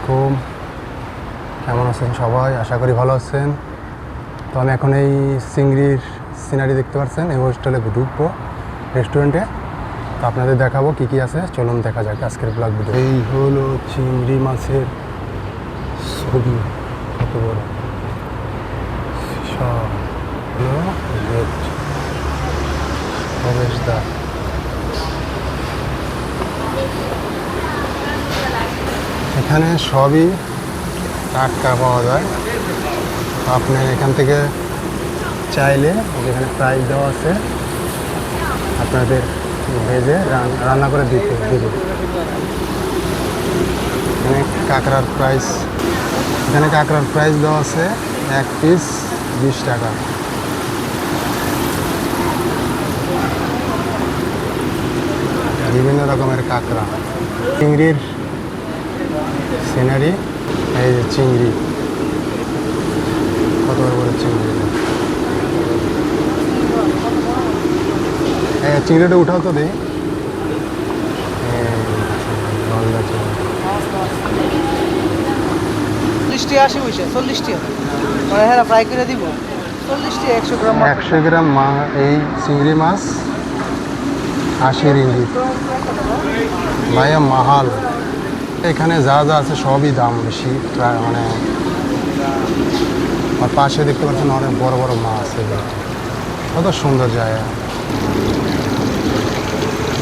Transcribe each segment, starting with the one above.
আলাইকুম। কেমন আছেন সবাই? আশা করি ভালো আছেন। তো আমি এখন এই চিংড়ির সিনারি দেখতে পাচ্ছেন, এই হোস্টেলে ঢুকবো রেস্টুরেন্টে। তো আপনাদের দেখাবো কী কী আছে, চলুন দেখা যাক আজকের ব্লগ ভিডিও। এই হলো চিংড়ি মাছের ছবি, কত বড় সব হলো গেট, প্রবেশদ্বার। এখানে সবই টাটকা পাওয়া যায়। আপনি এখান থেকে চাইলে যেখানে প্রাইস দেওয়া আছে আপনাদের ভেজে রান্না করে দিতে দেবে। এখানে কাঁকড়ার প্রাইস দেওয়া আছে 1 পিস 20 টাকা। বিভিন্ন রকমের কাঁকড়া, চিংড়ির সিনারি। এই যে চিংড়ি, কত বড় বড় চিংড়ি। চিংড়িটা উঠাও তো দিই। 100 গ্রাম এই চিংড়ি মাছ 80 রিঙ্গিত। ভাইয়া মাহাল। এখানে যা যা আছে সবই দাম বেশি, প্রায় মানে আর পাশে দেখতে পাচ্ছেন অনেক বড় বড় মাছ। কত সুন্দর জায়গা।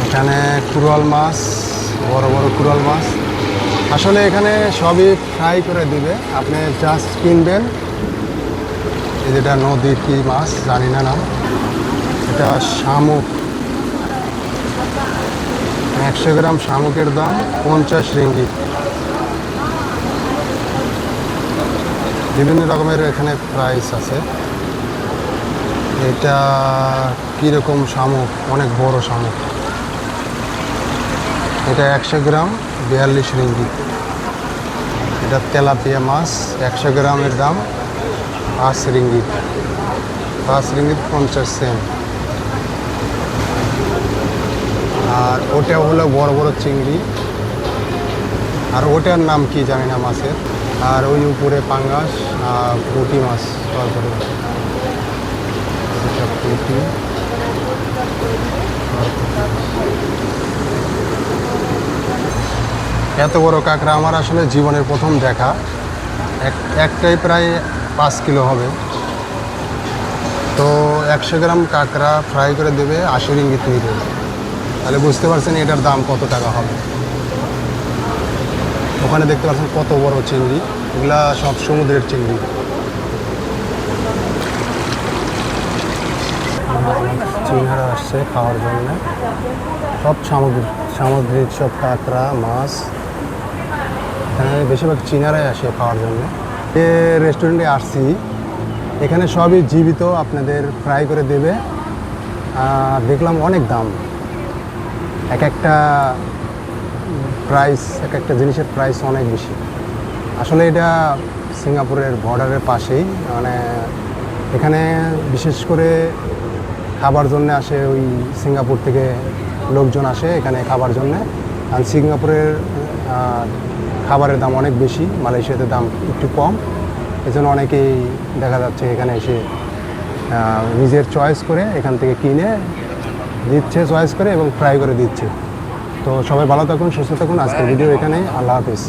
এখানে কুরাল মাছ, বড় বড় কুরাল মাছ। আসলে এখানে সবই ফ্রাই করে দিবে, আপনি জাস্ট কিনবেন। এই যেটা নদীর কি মাছ জানি না নাম, এটা শামুক। 100 গ্রাম শামুকের দাম 50 রিঙ্গিত। বিভিন্ন রকমের এখানে প্রাইস আছে। এটা কীরকম শামুক, অনেক বড় শামুক। এটা 100 গ্রাম 42 রিঙ্গিত। এটা তেলাপিয়া মাছ, 100 গ্রামের দাম 5 রিঙ্গিত। 5 ringgit 50 Saint. আর ওটা হলো বড় বড় চিংড়ি, আর ওটার নাম কি জানি না মাছের। আর ওই উপরে পাঙ্গাস আর পুঁটি মাছ। তারপরে পুঁটি, এত বড় কাঁকড়া আমার আসলে জীবনের প্রথম দেখা। একটাই প্রায় 5 কিলো হবে। তো 100 গ্রাম কাঁকড়া ফ্রাই করে দেবে 80 রিঙ্গিত নিবে। তাহলে বুঝতে পারছেন এটার দাম কত টাকা হবে। ওখানে দেখতে পাচ্ছেন কত বড় চিংড়ি, এগুলা সব সমুদ্রের চিংড়ি। চিংড়া আসছে খাওয়ার জন্য, সব সামুদ্রিক সব কাঁকড়া মাছ। এখানে বেশিরভাগ চীনারাই আসে খাওয়ার জন্য। যে রেস্টুরেন্টে আসছি এখানে সবই জীবিত, আপনাদের ফ্রাই করে দেবে। দেখলাম অনেক দাম, এক একটা জিনিসের প্রাইস অনেক বেশি। আসলে এটা সিঙ্গাপুরের বর্ডারের পাশেই, মানে এখানে বিশেষ করে খাবার জন্য আসে, ওই সিঙ্গাপুর থেকে লোকজন আসে এখানে খাবার জন্যে। আর সিঙ্গাপুরের খাবারের দাম অনেক বেশি, মালয়েশিয়াতে দাম একটু কম। এজন্য অনেকেই দেখা যাচ্ছে এখানে এসে নিজের চয়েস করে এখান থেকে কিনে দিচ্ছে, চয়েস করে এবং ফ্রাই করে দিচ্ছে। তো সবাই ভালো থাকুন, সুস্থ থাকুন। আজকের ভিডিও এখানেই। আল্লাহ হাফিজ।